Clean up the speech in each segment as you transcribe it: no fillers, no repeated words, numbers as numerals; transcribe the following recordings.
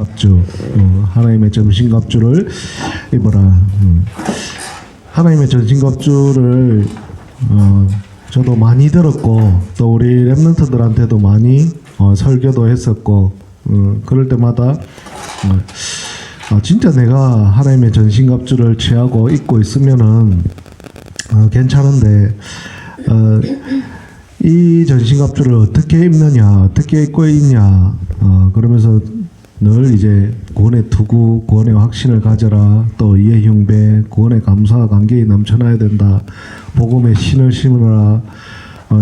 전신갑주, 하나님의 전신갑주를 입어라. 하나님의 전신갑주를 저도 많이 들었고 또 우리 랩런트들한테도 많이 설교도 했었고 그럴 때마다 진짜 내가 하나님의 전신갑주를 취하고 입고 있으면은 괜찮은데 이 전신갑주를 어떻게 입느냐, 어떻게 입고 있냐, 그러면서 늘 이제 구원의 투구, 구원의 확신을 가져라, 또 이의 흉배, 구원의 감사와 감격이 넘쳐나야 된다, 복음의 신을 심으라,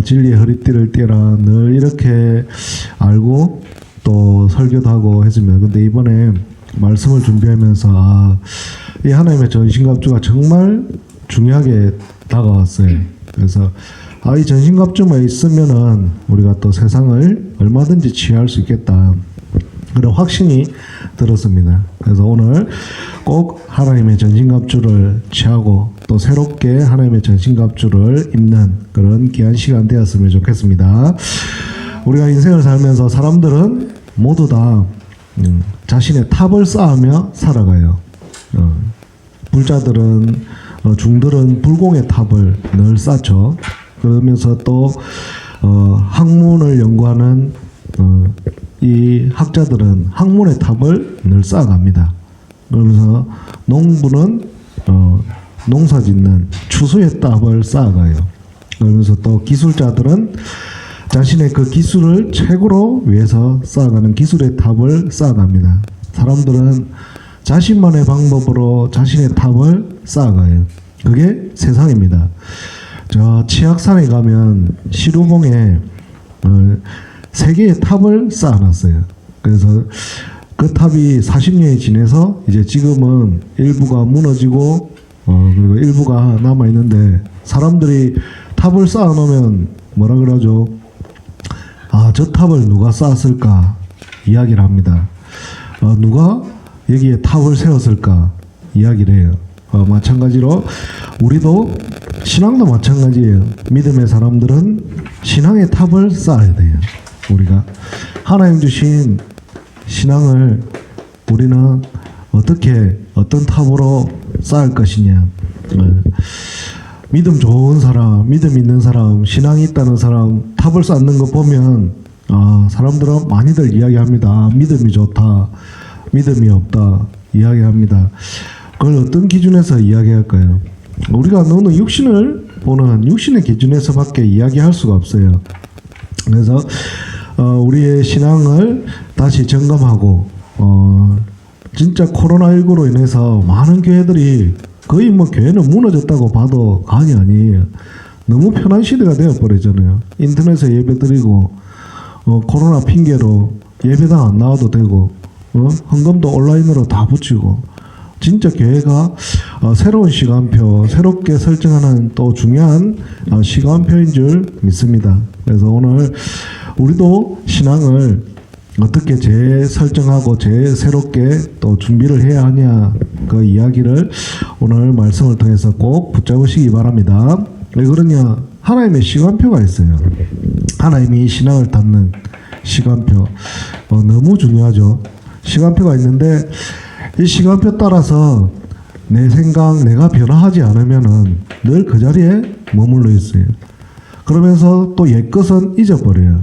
진리의 허리띠를 띠라, 늘 이렇게 알고 또 설교도 하고 했습니다. 근데 이번에 말씀을 준비하면서 이 하나님의 전신갑주가 정말 중요하게 다가왔어요. 그래서 이 전신갑주만 있으면은 우리가 또 세상을 얼마든지 취할 수 있겠다, 그런 확신이 들었습니다. 그래서 오늘 꼭 하나님의 전신갑주를 취하고 또 새롭게 하나님의 전신갑주를 입는 그런 귀한 시간 되었으면 좋겠습니다. 우리가 인생을 살면서 사람들은 모두 다 자신의 탑을 쌓으며 살아가요. 불자들은 중들은 불공의 탑을 늘 쌓죠. 그러면서 또 학문을 연구하는 이 학자들은 학문의 탑을 늘 쌓아갑니다. 그러면서 농부는 농사짓는 추수의 탑을 쌓아가요. 그러면서 또 기술자들은 자신의 그 기술을 최고로 위해서 쌓아가는 기술의 탑을 쌓아갑니다. 사람들은 자신만의 방법으로 자신의 탑을 쌓아가요. 그게 세상입니다. 저 치악산에 가면 시루봉에 3개의 탑을 쌓아놨어요. 그래서 그 탑이 40년이 지내서 이제 지금은 일부가 무너지고 그리고 일부가 남아있는데, 사람들이 탑을 쌓아놓으면 뭐라 그러죠? 저 탑을 누가 쌓았을까 이야기를 합니다. 누가 여기에 탑을 세웠을까 이야기를 해요. 마찬가지로 우리도 신앙도 마찬가지예요. 믿음의 사람들은 신앙의 탑을 쌓아야 돼요. 우리가 하나님 주신 신앙을 우리는 어떤 탑으로 쌓을 것이냐. 믿음 좋은 사람, 믿음 있는 사람, 신앙이 있다는 사람 탑을 쌓는 거 보면 사람들은 많이들 이야기합니다. 믿음이 좋다, 믿음이 없다 이야기합니다. 그걸 어떤 기준에서 이야기할까요? 우리가 너는 육신을 보는 육신의 기준에서밖에 이야기할 수가 없어요. 그래서 우리의 신앙을 다시 점검하고 진짜 코로나19로 인해서 많은 교회들이 거의 교회는 무너졌다고 봐도 과언이 아니에요. 너무 편한 시대가 되어버리잖아요. 인터넷에 예배드리고 코로나 핑계로 예배당 안 나와도 되고 헌금도 온라인으로 다 붙이고, 진짜 교회가 새로운 시간표, 새롭게 설정하는 또 중요한 시간표인 줄 믿습니다. 그래서 오늘 우리도 신앙을 어떻게 재설정하고 새롭게 또 준비를 해야 하냐, 그 이야기를 오늘 말씀을 통해서 꼭 붙잡으시기 바랍니다. 왜 그러냐? 하나님의 시간표가 있어요. 하나님이 신앙을 담는 시간표, 너무 중요하죠. 시간표가 있는데 이 시간표 따라서 내 생각, 내가 변화하지 않으면은 늘 그 자리에 머물러 있어요. 그러면서 또 옛것은 잊어버려요.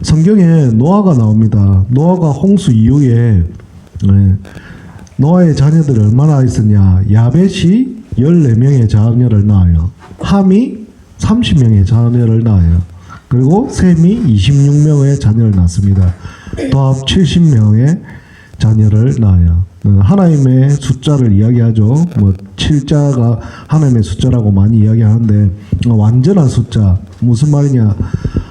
성경에 노아가 나옵니다. 노아가 홍수 이후에 노아의 자녀들이 얼마나 있었냐? 야벳이 14명의 자녀를 낳아요. 함이 30명의 자녀를 낳아요. 그리고 셈이 26명의 자녀를 낳습니다. 도합 70명의 자녀를 낳아요. 하나님의 숫자를 이야기하죠. 7자가 하나님의 숫자라고 많이 이야기하는데, 완전한 숫자, 무슨 말이냐?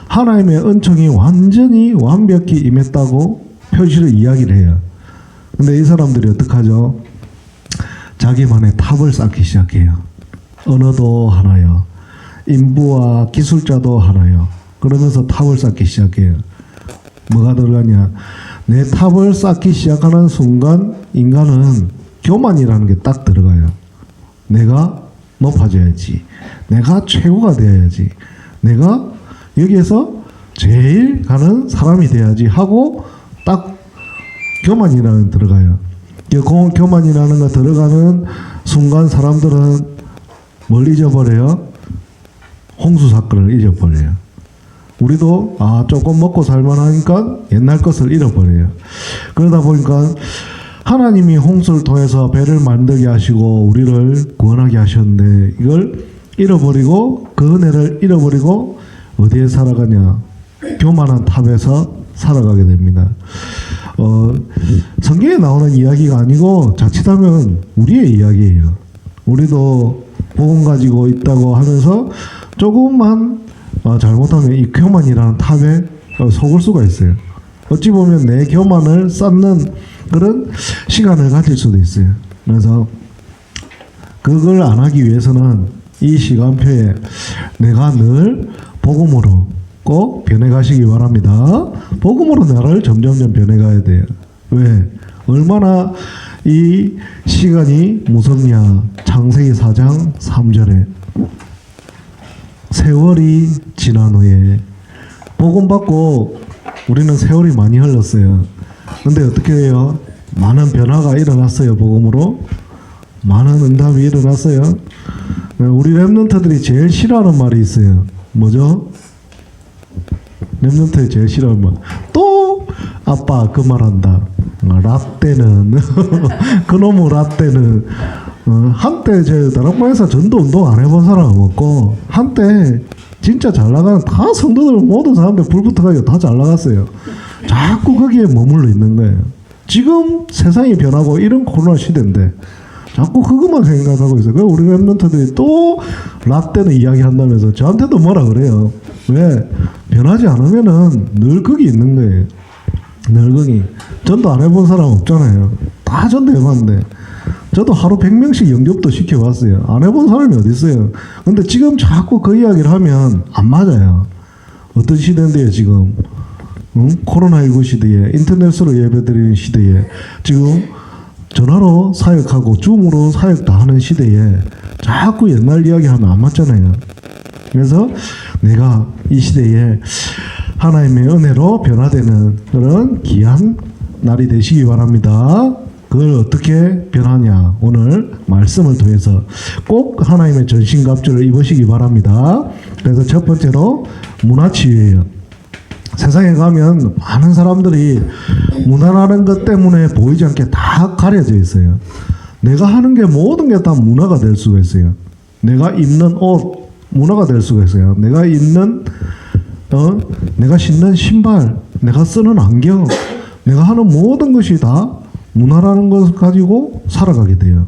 하나님의 은총이 완전히 완벽히 임했다고 표시를 이야기를 해요. 근데 이 사람들이 어떡하죠? 자기만의 탑을 쌓기 시작해요. 언어도 하나요, 인부와 기술자도 하나요. 그러면서 탑을 쌓기 시작해요. 뭐가 들어가냐? 내 탑을 쌓기 시작하는 순간 인간은 교만이라는 게 딱 들어가요. 내가 높아져야지, 내가 최고가 되어야지, 내가 여기에서 제일 가는 사람이 돼야지 하고 딱 교만이라는 들어가요. 교만이라는 거 들어가는 순간 사람들은 뭘 잊어버려요? 홍수 사건을 잊어버려요. 우리도 조금 먹고 살만하니까 옛날 것을 잃어버려요. 그러다 보니까 하나님이 홍수를 통해서 배를 만들게 하시고 우리를 구원하게 하셨는데 이걸 잃어버리고 그 은혜를 잃어버리고 어디에 살아가냐? 교만한 탑에서 살아가게 됩니다. 성경에 나오는 이야기가 아니고 자칫하면 우리의 이야기예요. 우리도 복음 가지고 있다고 하면서 조금만 잘못하면 이 교만이라는 탑에 속을 수가 있어요. 어찌 보면 내 교만을 쌓는 그런 시간을 가질 수도 있어요. 그래서 그걸 안 하기 위해서는 이 시간표에 내가 늘 복음으로 꼭 변해가시기 바랍니다. 복음으로 나를 점점점 변해가야 돼요. 왜? 얼마나 이 시간이 무섭냐. 창세기 4장 3절에 세월이 지난 후에 복음 받고 우리는 세월이 많이 흘렀어요. 근데 어떻게 해요? 많은 변화가 일어났어요. 복음으로 많은 응답이 일어났어요. 우리 랩런트들이 제일 싫어하는 말이 있어요. 뭐죠? 랩런트에 제일 싫어하는 말. 또 아빠 그 말한다. 라떼는 그놈의 라떼는 한때 제 다락방에서 전도 운동 안 해본 사람은 없고 한때 진짜 잘 나가는 다 성도들 모든 사람들 불 붙어가지고 다 잘 나갔어요. 자꾸 거기에 머물러 있는 거예요. 지금 세상이 변하고 이런 코로나 시대인데 자꾸 그것만 생각하고 있어요. 그래서 우리 랩런트들이 또 라떼는 이야기한다면서 저한테도 뭐라 그래요. 왜? 변하지 않으면은 늘 거기 있는 거예요. 늘 거기. 전도 안 해본 사람 없잖아요. 다 전도 해봤는데 저도 하루 100명씩 영접도 시켜봤어요. 안 해본 사람이 어디 있어요. 근데 지금 자꾸 그 이야기를 하면 안 맞아요. 어떤 시대인데요 지금. 코로나19 시대에 인터넷으로 예배드리는 시대에 지금 전화로 사역하고 줌으로 사역 다 하는 시대에 자꾸 옛날 이야기하면 안 맞잖아요. 그래서 내가 이 시대에 하나님의 은혜로 변화되는 그런 귀한 날이 되시기 바랍니다. 그걸 어떻게 변하냐? 오늘 말씀을 통해서 꼭 하나님의 전신갑주를 입으시기 바랍니다. 그래서 첫 번째로 문화치유예요. 세상에 가면 많은 사람들이 문화라는 것 때문에 보이지 않게 다 가려져 있어요. 내가 하는 게 모든 게 다 문화가 될 수가 있어요. 내가 입는 옷 문화가 될 수가 있어요. 내가 입는 내가 신는 신발, 내가 쓰는 안경, 내가 하는 모든 것이 다 문화라는 것을 가지고 살아가게 돼요.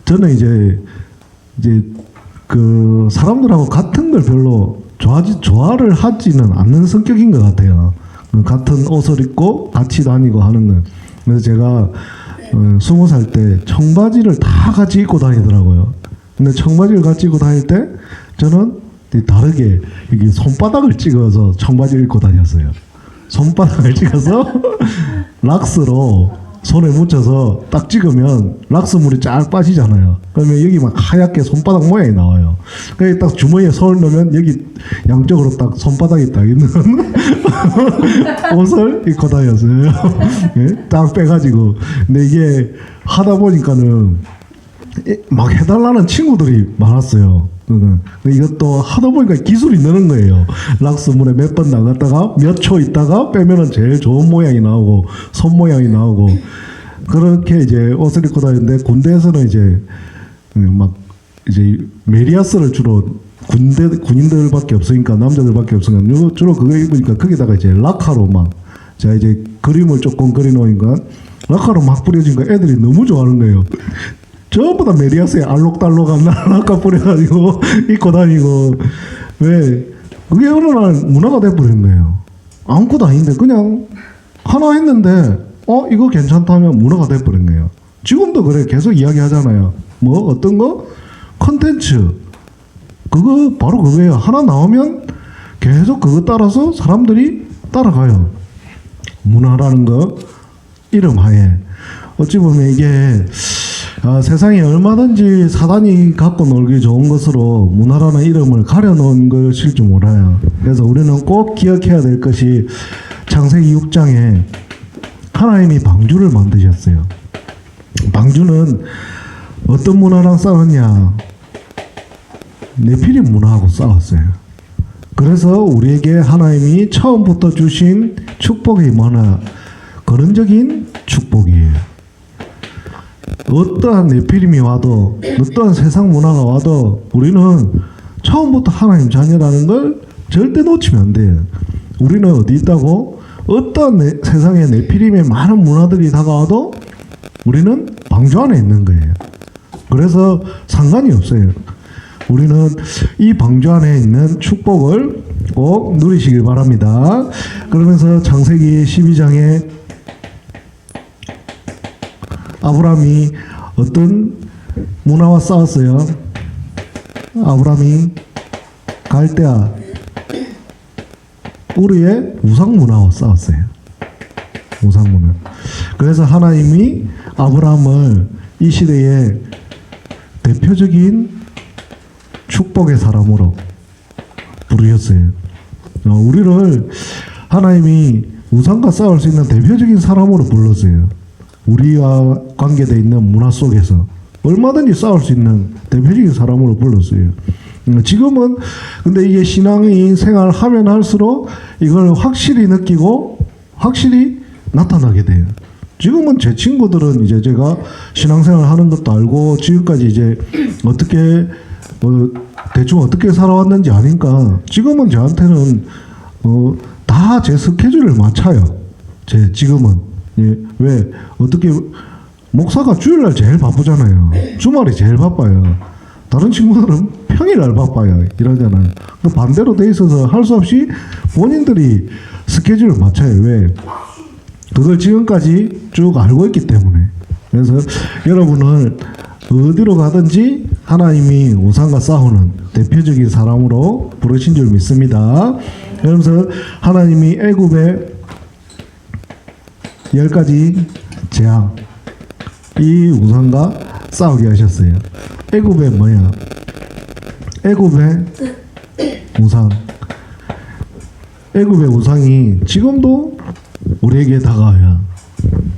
저는 이제 그 사람들하고 같은 걸 별로 좋아를 하지는 않는 성격인 것 같아요. 같은 옷을 입고 같이 다니고 하는 거. 그래서 제가 20살 때 청바지를 다 같이 입고 다니더라고요. 근데 청바지를 같이 입고 다닐 때 저는 다르게 여기 손바닥을 찍어서 청바지를 입고 다녔어요. 손바닥을 찍어서 락스로 손에 묻혀서 딱 찍으면 락스 물이 쫙 빠지잖아요. 그러면 여기 막 하얗게 손바닥 모양이 나와요. 그래서 딱 주머니에 손을 넣으면 여기 양쪽으로 딱 손바닥이 딱 있는 옷을 입고 다녔어요. 네? 딱 빼가지고. 근데 이게 하다 보니까는 막 해달라는 친구들이 많았어요. 이것도 하다 보니까 기술이 느는 거예요. 락스 물에 몇 번 나갔다가 몇 초 있다가 빼면은 제일 좋은 모양이 나오고 손 모양이 나오고 그렇게 이제 옷을 입고 다니는데 군대에서는 이제 막 이제 메리아스를 주로 군인들밖에 없으니까 남자들밖에 없으니까 주로 그거 입으니까 거기다가 이제 라카로 막 제가 이제 그림을 조금 그려놓으니까 라카로 막 뿌려지니까 애들이 너무 좋아하는 거예요. 전부 다 메리아스에 알록달록한 라카 뿌려가지고 입고 다니고 왜 그게 어느 날 문화가 돼버린 거예요. 아무것도 아닌데 그냥 하나 했는데 이거 괜찮다면 문화가 돼버린 거예요. 지금도 그래 계속 이야기하잖아요. 뭐 어떤 거? 컨텐츠 그거 바로 그거예요. 하나 나오면 계속 그거 따라서 사람들이 따라가요. 문화라는 거 이름 하에 어찌 보면 이게 세상에 얼마든지 사단이 갖고 놀기 좋은 것으로 문화라는 이름을 가려놓은 것일 줄 몰라요. 그래서 우리는 꼭 기억해야 될 것이 창세기 6장에 하나님이 방주를 만드셨어요. 방주는 어떤 문화랑 싸웠냐? 네피림 문화하고 싸웠어요. 그래서 우리에게 하나님이 처음부터 주신 축복이 뭐냐? 거론적인 축복이에요. 어떠한 네피림이 와도, 어떠한 세상 문화가 와도 우리는 처음부터 하나님 자녀라는 걸 절대 놓치면 안 돼요. 우리는 어디 있다고? 어떠한 세상에 네피림의 많은 문화들이 다가와도 우리는 방주 안에 있는 거예요. 그래서 상관이 없어요. 우리는 이 방주 안에 있는 축복을 꼭 누리시길 바랍니다. 그러면서 창세기 12장에 아브라함이 어떤 문화와 싸웠어요? 아브라함이 갈대아 우르의 우상 문화와 싸웠어요. 우상 문화. 그래서 하나님이 아브라함을 이 시대에 대표적인 축복의 사람으로 부르셨어요. 우리를 하나님이 우상과 싸울 수 있는 대표적인 사람으로 불렀어요. 우리와 관계되어 있는 문화 속에서 얼마든지 싸울 수 있는 대표적인 사람으로 불렀어요. 지금은 근데 이게 신앙인 생활하면 할수록 이걸 확실히 느끼고 확실히 나타나게 돼요. 지금은 제 친구들은 이제 제가 신앙생활 하는 것도 알고 지금까지 이제 어떻게 대충 어떻게 살아왔는지 아니까 지금은 저한테는 다 제 스케줄을 맞춰요. 지금은 왜 어떻게 목사가 주일날 제일 바쁘잖아요. 주말이 제일 바빠요. 다른 친구들은 평일날 바빠요. 이러잖아요. 반대로 돼 있어서 할 수 없이 본인들이 스케줄을 맞춰요. 왜? 그걸 지금까지 쭉 알고 있기 때문에. 그래서 여러분을 어디로 가든지 하나님이 우상과 싸우는 대표적인 사람으로 부르신 줄 믿습니다. 그러면서 하나님이 애굽의 10가지 재앙 이 우상과 싸우게 하셨어요. 애굽의 뭐야? 애굽의 우상. 애굽의 우상이 지금도 우리에게 다가와요.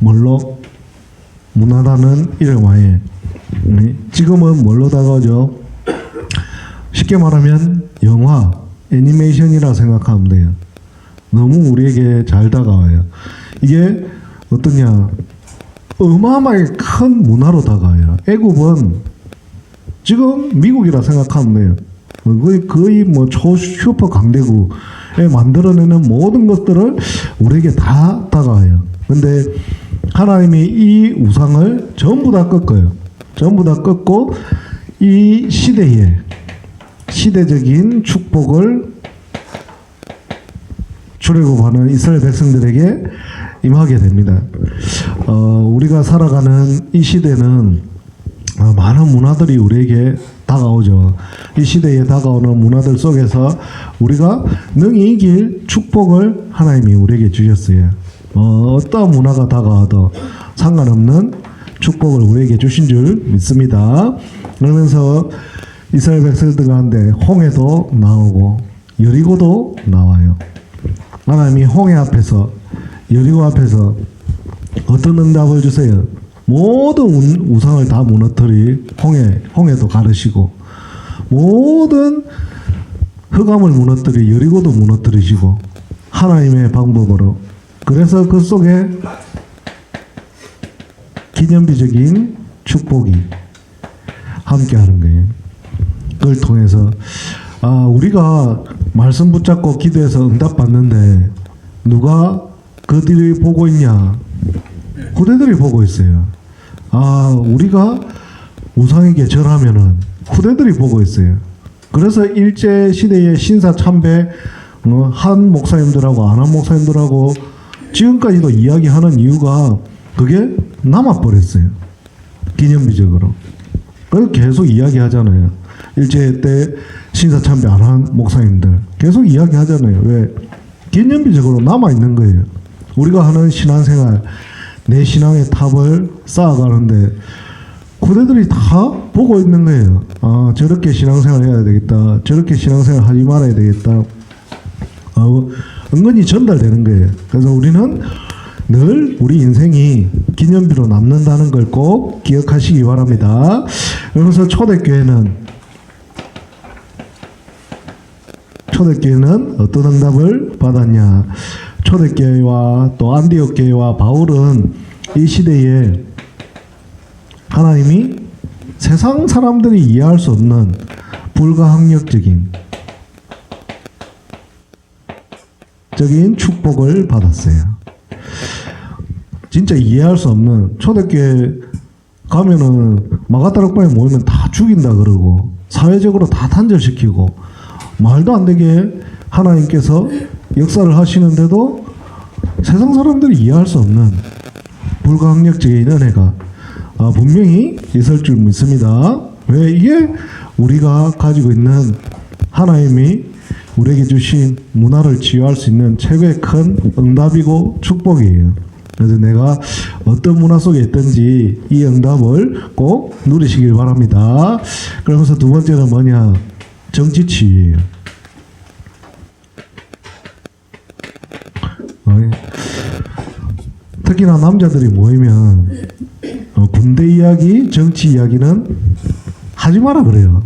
뭘로? 문화라는 이름 하에. 지금은 뭘로 다가오죠? 쉽게 말하면 영화, 애니메이션이라 생각하면 돼요. 너무 우리에게 잘 다가와요. 이게 어떠냐? 어마어마하게 큰 문화로 다가와요. 애굽은 지금 미국이라 생각하면 돼요. 거의 뭐 초슈퍼 강대국에 만들어내는 모든 것들을 우리에게 다 다가와요. 근데 하나님이 이 우상을 전부 다 꺾어요. 전부 다 꺾고 이 시대에 시대적인 축복을 출애굽하는 이스라엘 백성들에게 임하게 됩니다. 우리가 살아가는 이 시대는 많은 문화들이 우리에게 다가오죠. 이 시대에 다가오는 문화들 속에서 우리가 능히 이길 축복을 하나님이 우리에게 주셨어요. 어떤 문화가 다가와도 상관없는 축복을 우리에게 주신 줄 믿습니다. 그러면서 이스라엘 백성들 가운데 홍해도 나오고 여리고도 나와요. 하나님이 홍해 앞에서 여리고 앞에서 어떤 응답을 주세요? 모든 우상을 다 무너뜨리 홍해도 가르시고 모든 흑암을 무너뜨리 여리고도 무너뜨리시고 하나님의 방법으로. 그래서 그 속에 기념비적인 축복이 함께하는 거예요. 그걸 통해서 우리가 말씀 붙잡고 기도해서 응답받는데 누가 그들이 보고 있냐? 후대들이 보고 있어요. 우리가 우상에게 절하면은 후대들이 보고 있어요. 그래서 일제 시대의 신사참배 한 목사님들하고 안 한 목사님들하고 지금까지도 이야기하는 이유가 그게 남아버렸어요. 기념비적으로. 그래서 계속 이야기하잖아요. 일제 때 신사참배 안 한 목사님들 계속 이야기하잖아요. 왜? 기념비적으로 남아있는 거예요. 우리가 하는 신앙생활, 내 신앙의 탑을 쌓아가는데 그대들이 다 보고 있는 거예요. 저렇게 신앙생활 해야 되겠다. 저렇게 신앙생활 하지 말아야 되겠다. 은근히 전달되는 거예요. 그래서 우리는 늘 우리 인생이 기념비로 남는다는 걸 꼭 기억하시기 바랍니다. 그래서 초대교회는 어떤 응답을 받았냐? 초대교회와 또 안디옥 교회와 바울은 이 시대에 하나님이 세상 사람들이 이해할 수 없는 불가항력적인 축복을 받았어요. 진짜 이해할 수 없는, 초대교회 가면은 마가다락방에 모이면 다 죽인다 그러고 사회적으로 다 단절시키고 말도 안 되게 하나님께서 역사를 하시는데도 세상 사람들이 이해할 수 없는 불가항력적인 은혜가 분명히 있을 줄 믿습니다. 왜? 이게 우리가 가지고 있는 하나님이 우리에게 주신 문화를 치유할 수 있는 최고의 큰 응답이고 축복이에요. 그래서 내가 어떤 문화 속에 있든지 이 응답을 꼭 누리시길 바랍니다. 그러면서 두 번째는 뭐냐? 정치 치유예요. 특히나 남자들이 모이면 군대 이야기, 정치 이야기는 하지 마라 그래요.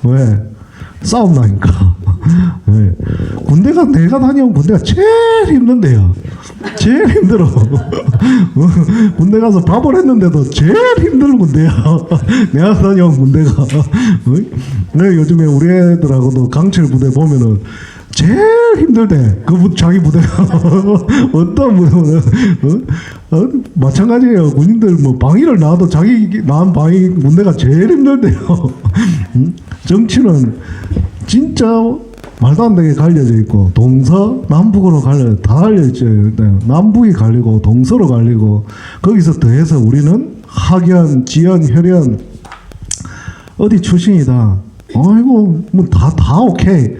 왜? 싸움 나니까. 네. 군대가, 내가 다녀온 군대가 제일 힘든데요. 제일 힘들어. 군대 가서 밥을 했는데도 제일 힘든 군대야. 내가 다녀온 군대가. 네, 요즘에 우리 애들하고도 강철 부대 보면은 제일 힘들대. 자기 부대가. 어떤 부대는, 마찬가지예요. 군인들 뭐 방위를 나와도 자기 나온 방위 군대가 제일 힘들대요. 정치는 진짜 말도 안 되게 갈려져 있고, 남북으로 다 갈려져 있어요. 남북이 갈리고, 동서로 갈리고, 거기서 더해서 우리는 학연, 지연, 혈연, 어디 출신이다. 아이고, 뭐 다 오케이.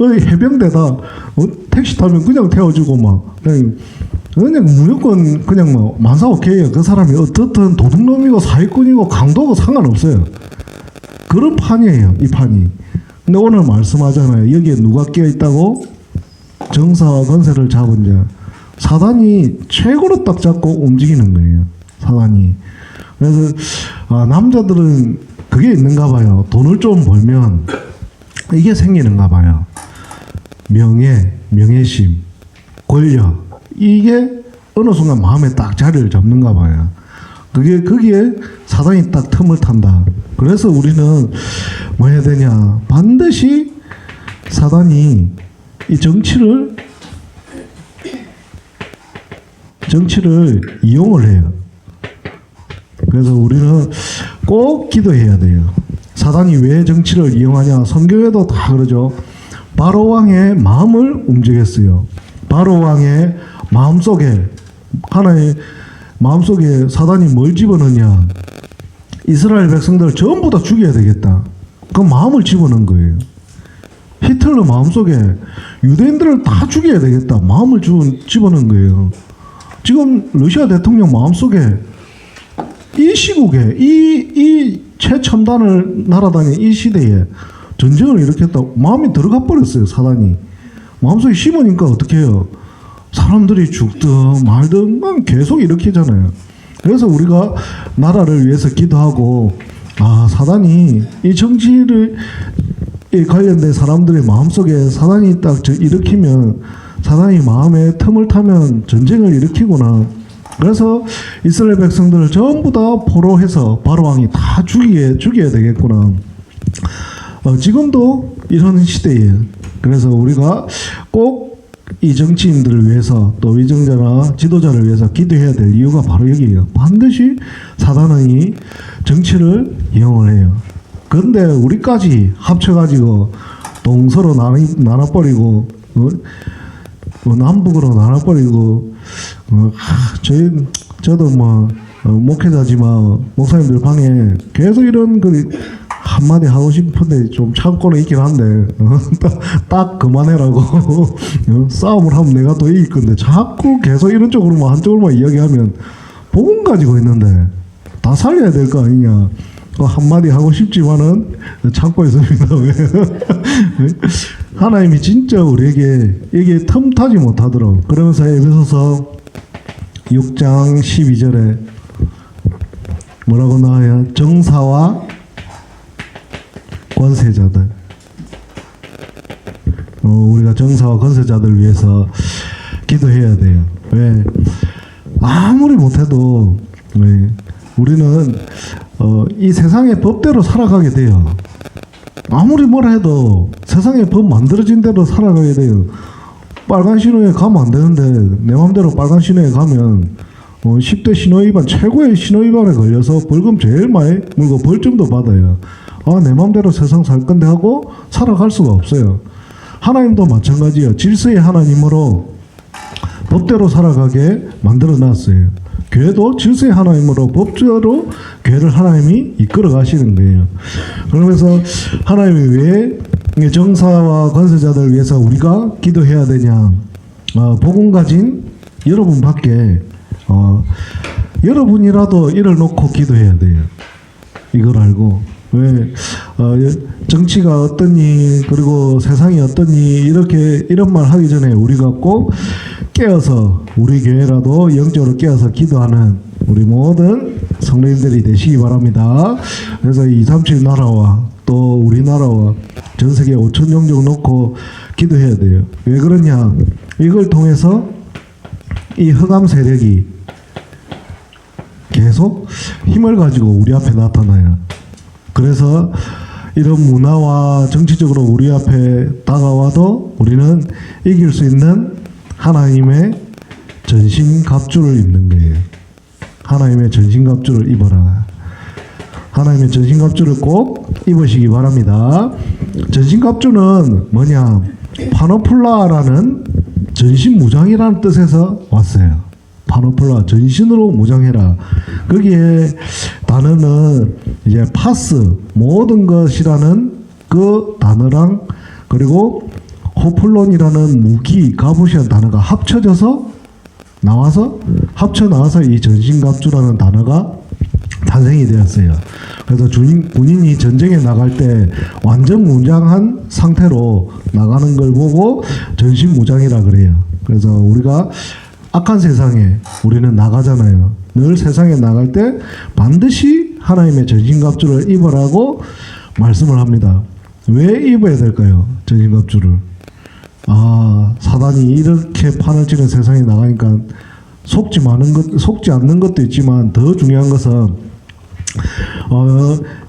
해병대다. 택시 타면 그냥 태워주고 막. 그냥 무조건 그냥 뭐 만사 오케이예요. 그 사람이 어떻든 도둑놈이고 사기꾼이고 강도고 상관없어요. 그런 판이에요, 이 판이. 근데 오늘 말씀하잖아요. 여기에 누가 끼어 있다고? 정사와 권세를 잡은 자. 사단이 최고로 딱 잡고 움직이는 거예요. 사단이. 그래서 남자들은 그게 있는가 봐요. 돈을 좀 벌면 이게 생기는가 봐요. 명예심, 권력. 이게 어느 순간 마음에 딱 자리를 잡는가 봐요. 거기에 사단이 딱 틈을 탄다. 그래서 우리는 뭐 해야 되냐? 반드시 사단이 이 정치를 이용을 해요. 그래서 우리는 꼭 기도해야 돼요. 사단이 왜 정치를 이용하냐? 성경에도 다 그러죠. 바로 왕의 마음을 움직였어요. 바로 왕의 마음속에, 하나의 마음속에 사단이 뭘 집어넣냐? 이스라엘 백성들을 전부 다 죽여야 되겠다. 그 마음을 집어넣은 거예요. 히틀러 마음속에 유대인들을 다 죽여야 되겠다. 마음을 집어넣은 거예요. 지금 러시아 대통령 마음속에 이 시국에 이 최첨단을 날아다니는 이 시대에 전쟁을 일으켰다. 마음이 들어가 버렸어요. 사단이. 마음속에 심으니까 어떻게 해요? 사람들이 죽든 말든 계속 일으키잖아요. 그래서 우리가 나라를 위해서 기도하고, 사단이 이 정치를 관련된 사람들의 마음속에 사단이 딱 일으키면, 사단이 마음에 틈을 타면 전쟁을 일으키구나. 그래서 이스라엘 백성들을 전부 다 포로해서 바로왕이 다 죽여야 되겠구나. 지금도 이런 시대예요. 그래서 우리가 꼭 이 정치인들을 위해서 또 위정자나 지도자를 위해서 기도해야 될 이유가 바로 여기예요. 반드시 사단은 정치를 이용을 해요. 그런데 우리까지 합쳐가지고 동서로 나눠버리고 남북으로 나눠버리고 저도 뭐 목회자지만 목사님들 방에 계속 이런 한마디 하고 싶은데 좀 참고는 있긴 한데 딱 그만해라고 싸움을 하면 내가 더 이길 건데 자꾸 계속 이런 쪽으로만 한쪽으로만 이야기하면 복음 가지고 있는데 다 살려야 될 거 아니냐. 한마디 하고 싶지만은 참고 있습니다. 하나님이 진짜 우리에게 이게 틈타지 못하도록 그러면서 에베소서 6장 12절에 뭐라고 나와요? 정사와 권세자들. 우리가 정사와 권세자들 위해서 기도해야 돼요. 왜? 아무리 못해도 왜? 우리는 이 세상의 법대로 살아가게 돼요. 아무리 뭐라 해도 세상의 법 만들어진 대로 살아가게 돼요. 빨간 신호에 가면 안 되는데 내 맘대로 빨간 신호에 가면 10대 신호위반 최고의 신호위반에 걸려서 벌금 제일 많이 물고 벌점도 받아요. 내 맘대로 세상 살 건데 하고 살아갈 수가 없어요. 하나님도 마찬가지예요. 질서의 하나님으로 법대로 살아가게 만들어 놨어요. 교회도 질서의 하나님으로 법대로 교회를 하나님이 이끌어 가시는 거예요. 그러면서 하나님이 왜 정사와 권세자들 위해서 우리가 기도해야 되냐? 복음 가진 여러분밖에 여러분이라도 이를 놓고 기도해야 돼요. 이걸 알고 왜 정치가 어떠니 그리고 세상이 어떠니 이렇게 이런 말 하기 전에 우리가 꼭 깨어서 우리 교회라도 영적으로 깨어서 기도하는 우리 모든 성도님들이 되시기 바랍니다. 그래서 237 나라와 또 우리나라와 전 세계 5천 영적 놓고 기도해야 돼요. 왜 그러냐? 이걸 통해서 이 흑암 세력이 계속 힘을 가지고 우리 앞에 나타나요. 그래서 이런 문화와 정치적으로 우리 앞에 다가와도 우리는 이길 수 있는 하나님의 전신갑주를 입는 거예요. 하나님의 전신갑주를 입어라. 하나님의 전신갑주를 꼭 입으시기 바랍니다. 전신갑주는 뭐냐? 파노플라라는 전신무장이라는 뜻에서 왔어요. 파노플라, 전신으로 무장해라. 거기에 단어는 이제 파스, 모든 것이라는 그 단어랑 그리고 호플론이라는 무기, 갑옷이라는 단어가 합쳐져서 나와서 이 전신갑주라는 단어가 탄생이 되었어요. 그래서 군인이 전쟁에 나갈 때 완전 무장한 상태로 나가는 걸 보고 전신무장이라 그래요. 그래서 우리가 악한 세상에 우리는 나가잖아요. 늘 세상에 나갈 때 반드시 하나님의 전신갑주를 입으라고 말씀을 합니다. 왜 입어야 될까요? 전신갑주를. 사단이 이렇게 판을 치는 세상에 나가니까 속지 않는 것도 있지만 더 중요한 것은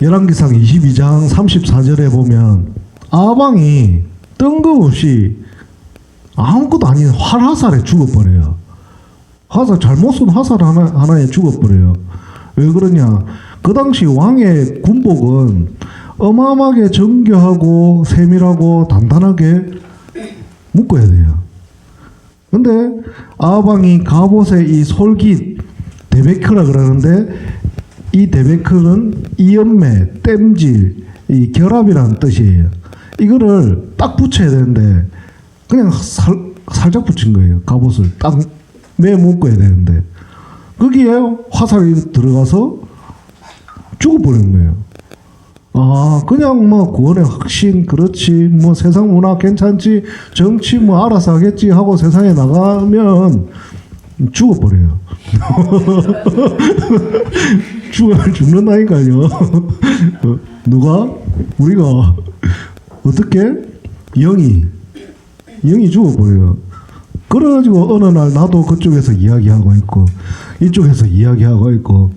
열왕기상 22장 34절에 보면 아방이 뜬금없이 아무것도 아닌 활화살에 죽어버려요. 잘못 쏜 화살 하나에 죽어버려요. 왜 그러냐? 그 당시 왕의 군복은 어마어마하게 정교하고 세밀하고 단단하게 묶어야 돼요. 근데 아방이 갑옷의 이 솔깃 데베크라 그러는데 이 데베크는 이연매, 땜질, 이 결합이라는 뜻이에요. 이거를 딱 붙여야 되는데 그냥 살짝 붙인 거예요. 갑옷을 딱 매 묶어야 되는데 거기에 화살이 들어가서 죽어버리는 거예요. 그냥 뭐 구원의 확신 그렇지 뭐 세상 문화 괜찮지 정치 뭐 알아서 하겠지 하고 세상에 나가면 죽어버려요. 죽는다니까요. 누가? 우리가 어떻게? 영이 죽어버려요. 그래가지고 어느 날 나도 그쪽에서 이야기하고 있고 이쪽에서 이야기하고 있고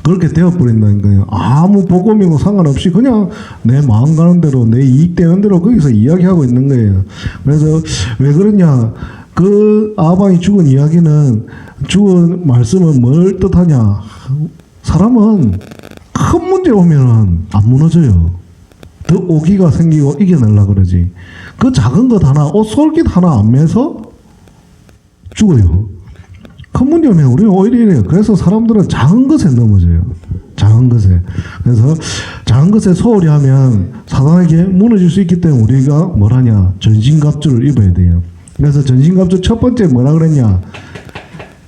그렇게 되어버린다는 거예요. 아무 복음이고 상관없이 그냥 내 마음 가는 대로 내 이익 되는 대로 거기서 이야기하고 있는 거예요. 그래서 왜 그러냐? 그 아방이 죽은 이야기는 죽은 말씀은 뭘 뜻하냐? 사람은 큰 문제 오면은 안 무너져요. 더 오기가 생기고 이겨내려고 그러지. 그 작은 것 하나, 옷 솔깃 하나 안 매서 죽어요. 큰 문제 오면 우리는 오히려 이래요. 그래서 사람들은 작은 것에 넘어져요. 작은 것에. 그래서 작은 것에 소홀히 하면 사단에게 무너질 수 있기 때문에 우리가 뭘 하냐? 전신갑주를 입어야 돼요. 그래서 전신갑주 첫 번째 뭐라 그랬냐?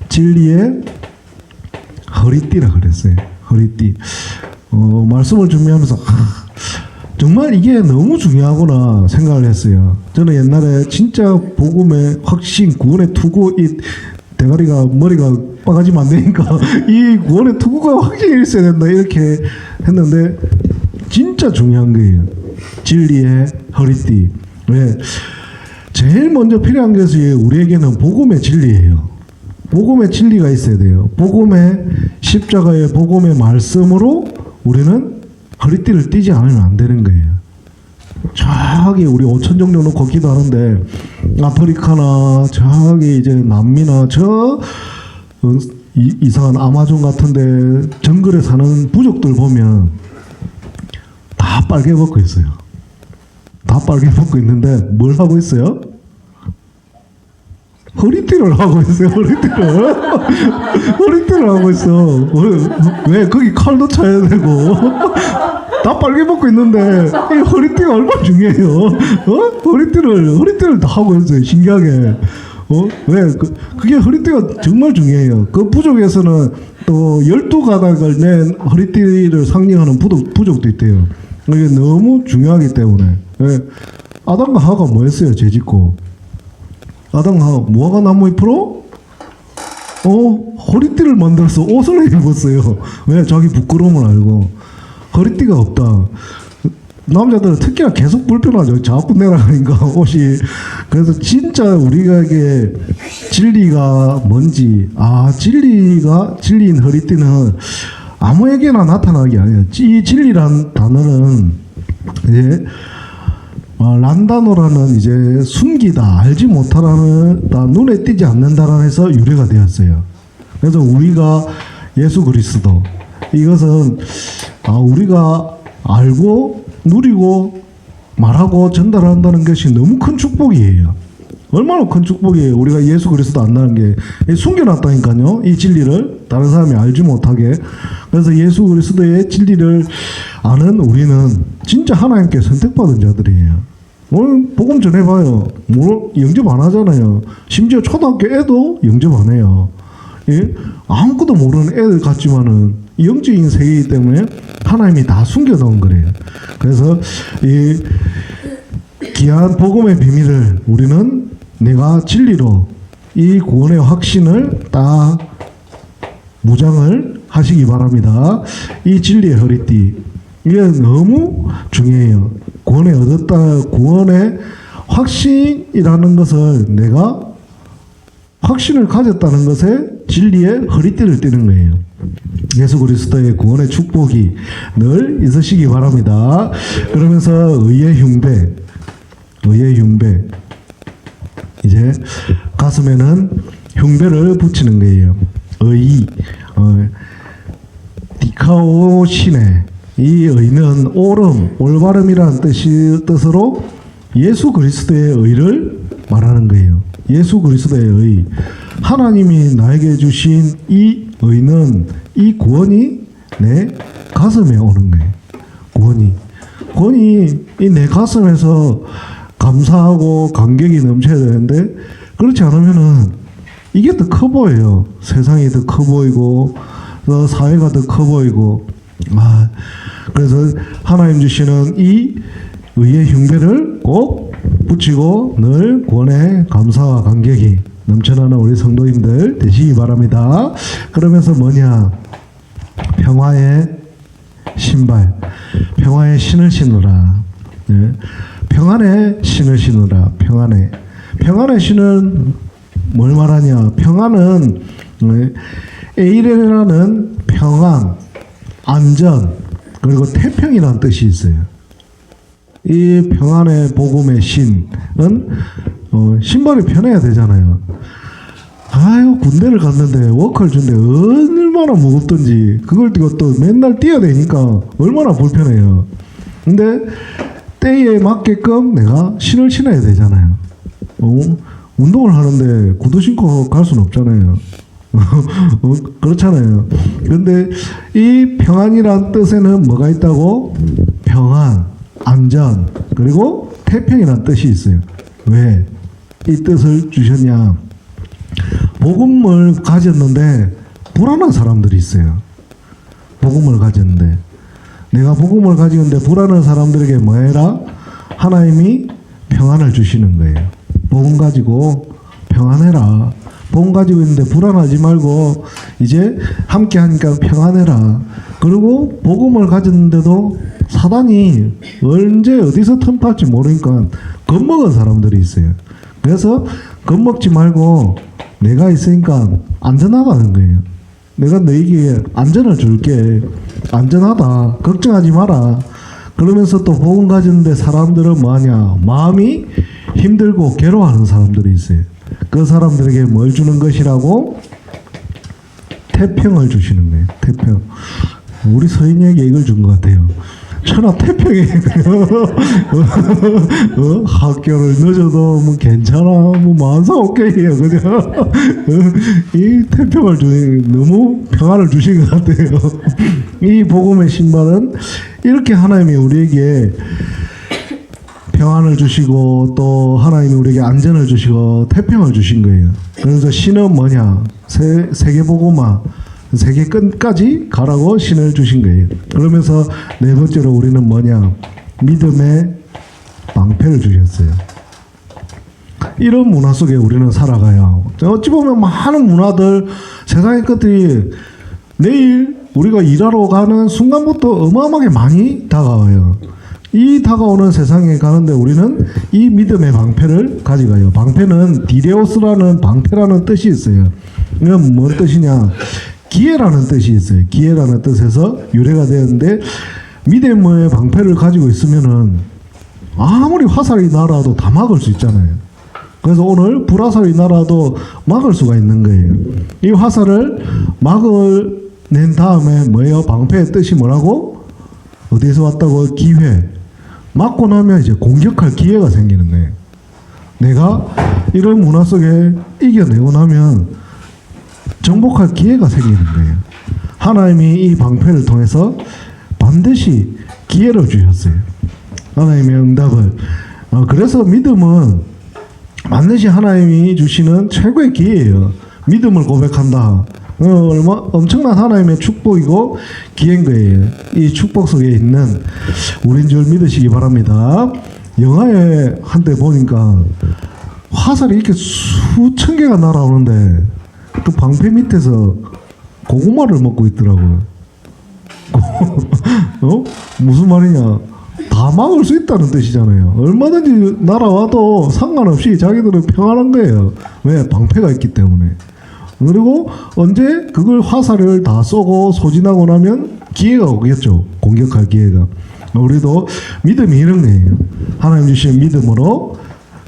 진리의 허리띠라 그랬어요. 허리띠. 말씀을 준비하면서 정말 이게 너무 중요하구나 생각을 했어요. 저는 옛날에 진짜 복음의 확신, 구원의 투구, 이 대가리가 머리가 빠가지면 안 되니까 이 구원의 투구가 확실히 있어야 된다 이렇게 했는데 진짜 중요한 거예요. 진리의 허리띠. 왜? 제일 먼저 필요한 것이 우리에게는 복음의 진리예요. 복음의 진리가 있어야 돼요. 복음의 십자가의 복음의 말씀으로 우리는 허리띠를 띠지 않으면 안 되는 거예요. 저기 우리 5천 정도 놓고 기도하는데 아프리카나 저기 이제 남미나 저 이상한 아마존 같은데 정글에 사는 부족들 보면 다 빨개 벗고 있어요. 다 빨개 벗고 있는데 뭘 하고 있어요? 허리띠를 하고 있어요. 허리띠를 하고 있어. 왜? 거기 칼도 차야 되고 다 빨개 벗고 있는데 이 허리띠가 얼마나 중요해요. 허리띠를 다 하고 있어요. 신기하게. 왜? 그게 허리띠가 정말 중요해요. 그 부족에서는 또 12가닥을 낸 허리띠를 상징하는 부족도 있대요. 이게 너무 중요하기 때문에. 왜? 아담과 하와가 뭐 했어요? 죄 짓고. 아담과 하와 무화과 나무 잎으로 허리띠를 만들어서 옷을 입었어요. 왜? 자기 부끄러움을 알고. 허리띠가 없다. 남자들은 특히나 계속 불편하죠. 자꾸 내려가니까 옷이. 그래서 진짜 우리에게 진리가 뭔지, 진리인 허리띠는 아무에게나 나타나는 게 아니에요. 이 진리란 단어는 이제 란다노라는 이제 숨기다, 알지 못하라는, 눈에 띄지 않는다라는 해서 유래가 되었어요. 그래서 우리가 예수 그리스도, 이것은 우리가 알고 누리고 말하고 전달한다는 것이 너무 큰 축복이에요. 얼마나 큰 축복이에요. 우리가 예수 그리스도 안다는 게 숨겨놨다니까요. 이 진리를 다른 사람이 알지 못하게. 그래서 예수 그리스도의 진리를 아는 우리는 진짜 하나님께 선택받은 자들이에요. 오늘 복음 전해봐요. 영접 안 하잖아요. 심지어 초등학교 애도 영접 안 해요. 예? 아무것도 모르는 애들 같지만은 영적인 세계이기 때문에 하나님이 다 숨겨놓은 거래요. 그래서 이 귀한 복음의 비밀을 우리는 내가 진리로 이 구원의 확신을 딱 무장을 하시기 바랍니다. 이 진리의 허리띠, 이게 너무 중요해요. 구원에 얻었다, 구원의 확신이라는 것을 내가 확신을 가졌다는 것에 진리의 허리띠를 띠는 거예요. 예수 그리스도의 구원의 축복이 늘 있으시기 바랍니다. 그러면서 의의 흉배, 이제 가슴에는 흉배를 붙이는 거예요. 의, 디카오시네. 이 의는 옳음, 올바름이라는 뜻으로 예수 그리스도의 의를 말하는 거예요. 예수 그리스도의 의. 하나님이 나에게 주신 이 의는, 이 구원이 내 가슴에 오는 거예요. 구원이 이 내 가슴에서 감사하고 감격이 넘쳐야 되는데, 그렇지 않으면은 이게 더 커 보여요. 세상이 더 커 보이고, 사회가 더 커 보이고. 그래서 하나님 주시는 이 의의 흉배를 꼭 붙이고 늘 구원의 감사와 감격이 넘쳐나는 우리 성도님들 되시기 바랍니다. 그러면서 뭐냐? 평화의 신발, 평화의 신을 신으라. 네. 평안의 신을 신으라. 평안의 신은 뭘 말하냐? 평안은 에이레라는 평안, 안전, 그리고 태평이라는 뜻이 있어요. 이 평안의 복음의 신은 신발이 편해야 되잖아요. 군대를 갔는데 워크를 준대 얼마나 무겁던지 그걸 띄고 또 맨날 뛰어야 되니까 얼마나 불편해요. 근데 때에 맞게끔 내가 신을 신어야 되잖아요. 운동을 하는데 구두 신고 갈 수는 없잖아요. 그렇잖아요. 그런데 이 평안이란 뜻에는 뭐가 있다고? 평안, 안전, 그리고 태평이라는 뜻이 있어요. 왜 이 뜻을 주셨냐? 복음을 가졌는데 불안한 사람들이 있어요. 복음을 가졌는데 내가 복음을 가지는데 불안한 사람들에게 뭐 해라? 하나님이 평안을 주시는 거예요. 복음 가지고 평안해라. 복음 가지고 있는데 불안하지 말고 이제 함께 하니까 평안해라. 그리고 복음을 가졌는데도 사단이 언제 어디서 틈탈지 모르니까 겁먹은 사람들이 있어요. 그래서 겁먹지 말고 내가 있으니까 안전하다는 거예요. 내가 너에게 안전을 줄게. 안전하다. 걱정하지 마라. 그러면서 또 복음 가졌는데 사람들은 뭐하냐? 마음이 힘들고 괴로워하는 사람들이 있어요. 그 사람들에게 뭘 주는 것이라고? 태평을 주시는 거예요. 태평. 우리 서인에게 이걸 준 것 같아요. 천하 태평에 학교를 늦어도 뭐 괜찮아, 뭐 만사 오케이요, 그냥 이 태평을 너무 평안을 주신 것 같아요. 이 복음의 신발은 이렇게 하나님이 우리에게 평안을 주시고 또 하나님이 우리에게 안전을 주시고 태평을 주신 거예요. 그래서 신은 뭐냐? 세계복음화 세계 끝까지 가라고 신을 주신 거예요. 그러면서 네 번째로 우리는 뭐냐? 믿음의 방패를 주셨어요. 이런 문화 속에 우리는 살아가요. 어찌 보면 많은 문화들, 세상의 것들이 내일 우리가 일하러 가는 순간부터 어마어마하게 많이 다가와요. 이 다가오는 세상에 가는데 우리는 이 믿음의 방패를 가져가요. 방패는 디레오스라는 방패라는 뜻이 있어요. 이건 뭔 뜻이냐? 기회라는 뜻이 있어요. 기회라는 뜻에서 유래가 되는데 믿음의 방패를 가지고 있으면은 아무리 화살이 날아도 다 막을 수 있잖아요. 그래서 오늘 불화살이 날아도 막을 수가 있는 거예요. 이 화살을 막아낸 다음에 뭐예요? 방패의 뜻이 뭐라고? 어디서 왔다고? 기회. 막고 나면 이제 공격할 기회가 생기는 거예요. 내가 이런 문화 속에 이겨내고 나면 정복할 기회가 생기는 거예요. 하나님이 이 방패를 통해서 반드시 기회를 주셨어요. 하나님의 응답을. 그래서 믿음은 반드시 하나님이 주시는 최고의 기회예요. 믿음을 고백한다. 엄청난 하나님의 축복이고 기회인 거예요. 이 축복 속에 있는 우린 줄 믿으시기 바랍니다. 영화에 한때 보니까 화살이 이렇게 수천 개가 날아오는데 그 방패 밑에서 고구마를 먹고 있더라고요. 무슨 말이냐? 다 막을 수 있다는 뜻이잖아요. 얼마든지 날아와도 상관없이 자기들은 평안한 거예요. 왜? 방패가 있기 때문에. 그리고 언제 그걸 화살을 다 쏘고 소진하고 나면 기회가 오겠죠. 공격할 기회가. 우리도 믿음이 이런 거예요. 하나님 주신 믿음으로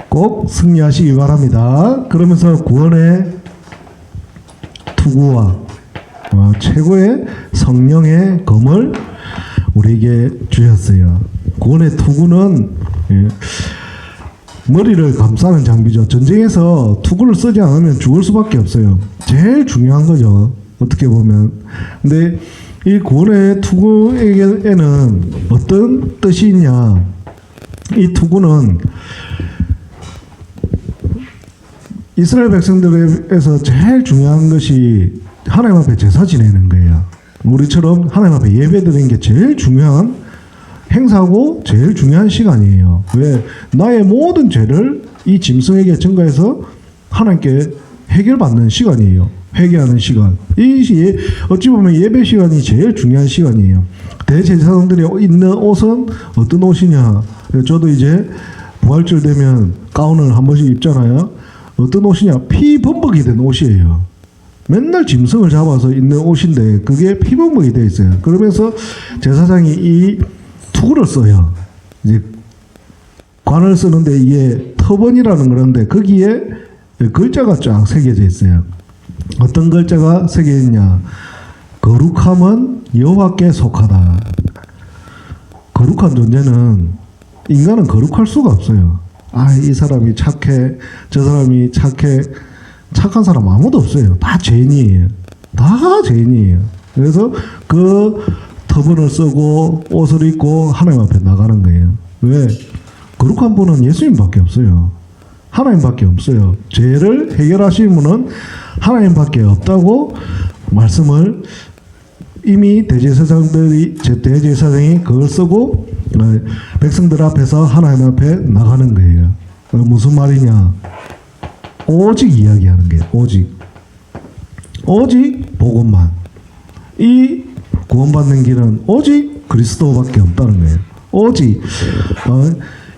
꼭 승리하시기 바랍니다. 그러면서 구원의 투구와 최고의 성령의 검을 우리에게 주셨어요. 구원의 투구는 머리를 감싸는 장비죠. 전쟁에서 투구를 쓰지 않으면 죽을 수밖에 없어요. 제일 중요한 거죠. 어떻게 보면. 근데 이 구원의 투구에는 어떤 뜻이 있냐? 이 투구는 이스라엘 백성들에서 제일 중요한 것이 하나님 앞에 제사 지내는 거예요. 우리처럼 하나님 앞에 예배 드리는 게 제일 중요한 행사고 제일 중요한 시간이에요. 왜? 나의 모든 죄를 이 짐승에게 증거해서 하나님께 해결받는 시간이에요. 회개하는 시간. 이 어찌 보면 예배 시간이 제일 중요한 시간이에요. 대제사장들이 입는 옷은 어떤 옷이냐? 저도 이제 부활절 되면 가운을 한 번씩 입잖아요. 어떤 옷이냐? 피범벅이 된 옷이에요. 맨날 짐승을 잡아서 입는 옷인데 그게 피범벅이 되어 있어요. 그러면서 제사장이 이 투구를 써요. 이제 관을 쓰는데 이게 터번이라는 그런데 거기에 글자가 쫙 새겨져 있어요. 어떤 글자가 새겨 있냐? 거룩함은 여호와께 속하다. 거룩한 존재는 인간은 거룩할 수가 없어요. 이 사람이 착해, 저 사람이 착해. 착한 사람 아무도 없어요. 다 죄인이에요. 다 죄인이에요. 그래서 그 터번을 쓰고 옷을 입고 하나님 앞에 나가는 거예요. 왜? 거룩한 분은 예수님밖에 없어요. 하나님밖에 없어요. 죄를 해결하시는 분은 하나님밖에 없다고 말씀을 이미 대제사장이 그걸 쓰고 백성들 앞에서 하나님 앞에 나가는 거예요. 무슨 말이냐? 오직 이야기하는 거예요. 오직 복음만. 이 구원받는 길은 오직 그리스도밖에 없다는 거예요. 오직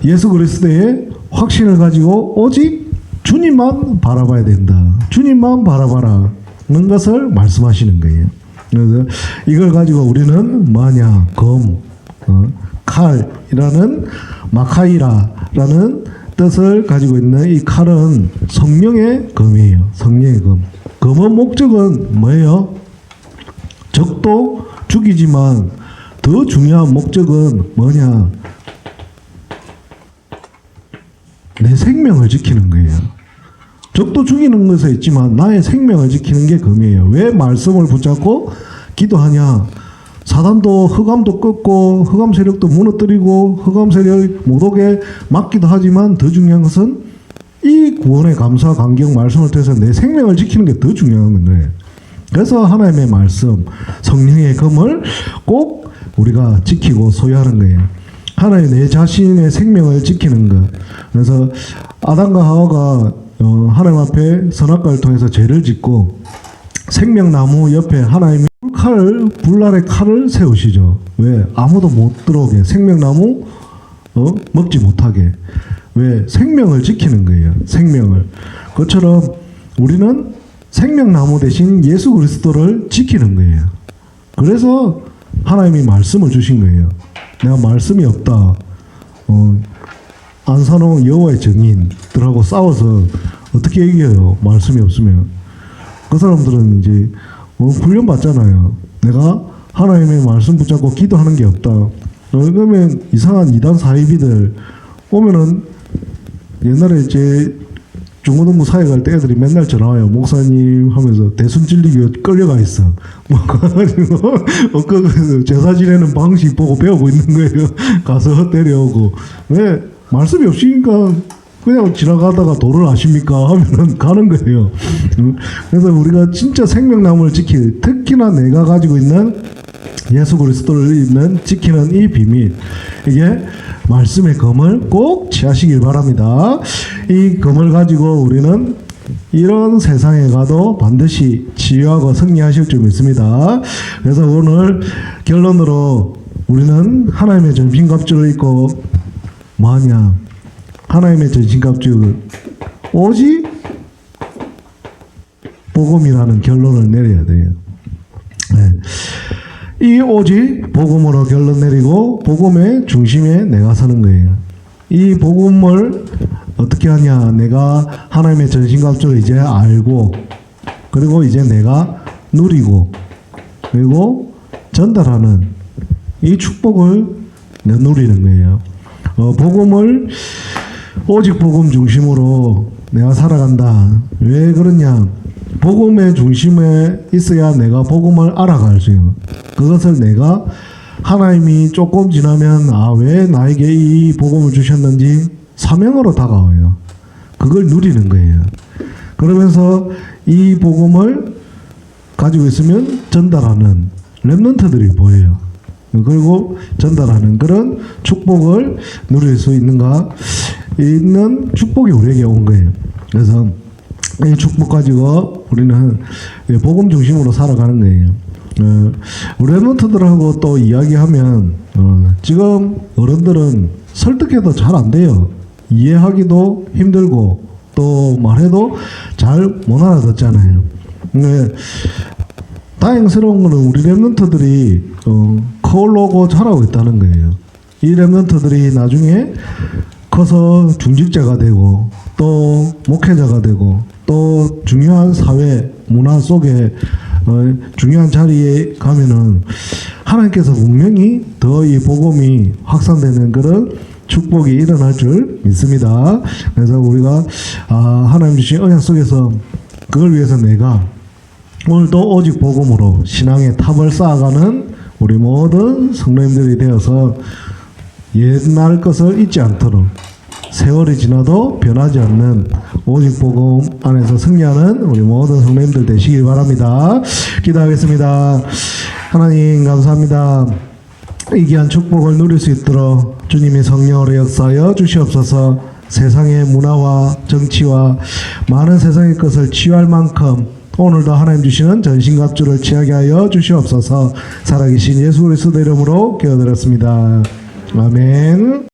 예수 그리스도의 확신을 가지고 오직 주님만 바라봐야 된다. 주님만 바라봐라는 것을 말씀하시는 거예요. 그래서 이걸 가지고 우리는 뭐냐? 칼이라는 마카이라라는 뜻을 가지고 있는 이 칼은 성령의 검이에요. 성령의 검. 검의 목적은 뭐예요? 적도 죽이지만 더 중요한 목적은 뭐냐? 내 생명을 지키는 거예요. 적도 죽이는 것에 있지만 나의 생명을 지키는 게 검이에요. 왜 말씀을 붙잡고 기도하냐? 사단도 흑암도 끊고 흑암 세력도 무너뜨리고 흑암 세력 못 오게 막기도 하지만 더 중요한 것은 이 구원의 감사 감격 말씀을 통해서 내 생명을 지키는 게 더 중요한 거예요. 그래서 하나님의 말씀, 성령의 검을 꼭 우리가 지키고 소유하는 거예요. 하나님 내 자신의 생명을 지키는 것. 그래서 아담과 하와가 하나님 앞에 선악과를 통해서 죄를 짓고 생명나무 옆에 하나님이 불 아래 칼을 세우시죠. 왜? 아무도 못 들어오게 생명나무 먹지 못하게. 왜? 생명을 지키는 거예요. 생명을. 그것처럼 우리는 생명나무 대신 예수 그리스도를 지키는 거예요. 그래서 하나님이 말씀을 주신 거예요. 내가 말씀이 없다. 안산호 여호와의 증인들하고 싸워서 어떻게 이겨요? 말씀이 없으면. 그 사람들은 이제 훈련 받잖아요. 내가 하나님의 말씀 붙잡고 기도하는 게 없다. 그러면 이상한 이단 사이비들 오면은 옛날에 이제 중고등부 사회 갈 때 애들이 맨날 전화 와요. 목사님 하면서 대순 찔리기 끌려가 있어. 뭐 가가지고 그 제사 지내는 방식 보고 배우고 있는 거예요. 가서 때려오고. 왜? 말씀이 없으니까 그냥 지나가다가 도를 아십니까? 하면은 가는 거예요. 그래서 우리가 진짜 생명나무를 지킬, 특히나 내가 가지고 있는 예수 그리스도를 지키는 이 비밀, 이게 말씀의 검을 꼭 취하시길 바랍니다. 이 검을 가지고 우리는 이런 세상에 가도 반드시 치유하고 승리하실 줄 믿습니다. 그래서 오늘 결론으로 우리는 하나님의 전신갑주를 입고 뭐하냐? 하나님의 전신갑주 오직 복음이라는 결론을 내려야 돼요. 네. 이 오직 복음으로 결론 내리고 복음의 중심에 내가 서는 거예요. 이 복음을 어떻게 하냐? 내가 하나님의 전신갑주를 이제 알고 그리고 이제 내가 누리고 그리고 전달하는 이 축복을 누리는 거예요. 복음을 오직 복음 중심으로 내가 살아간다. 왜 그러냐? 복음의 중심에 있어야 내가 복음을 알아갈 수 있어요. 그것을 내가 하나님이 조금 지나면 왜 나에게 이 복음을 주셨는지 사명으로 다가와요. 그걸 누리는 거예요. 그러면서 이 복음을 가지고 있으면 전달하는 렘넌트들이 보여요. 그리고 전달하는 그런 축복을 누릴 수 있는 축복이 우리에게 온 거예요. 그래서 이 축복 가지고 우리는 복음 중심으로 살아가는 거예요. 우리 렘넌트들하고 또 이야기하면 지금 어른들은 설득해도 잘 안 돼요. 이해하기도 힘들고 또 말해도 잘 못 알아듣잖아요. 다행스러운 거는 우리 렘넌트들이 커오르고 자라고 있다는 거예요. 이 렘넌트들이 나중에 커서 중직자가 되고 또 목회자가 되고 또 중요한 사회 문화 속에 중요한 자리에 가면은 하나님께서 분명히 더 이 복음이 확산되는 그런 축복이 일어날 줄 믿습니다. 그래서 우리가 하나님 주신 언약 속에서 그걸 위해서 내가 오늘도 오직 복음으로 신앙의 탑을 쌓아가는 우리 모든 성도님들이 되어서 옛날 것을 잊지 않도록 세월이 지나도 변하지 않는 오직 복음 안에서 승리하는 우리 모든 성도님들 되시길 바랍니다. 기도하겠습니다. 하나님 감사합니다. 이 귀한 축복을 누릴 수 있도록 주님의 성령으로 역사하여 주시옵소서. 세상의 문화와 정치와 많은 세상의 것을 치유할 만큼 오늘도 하나님 주시는 전신갑주를 취하게 하여 주시옵소서. 살아계신 예수 그리스도 이름으로 기도드렸습니다. 아멘.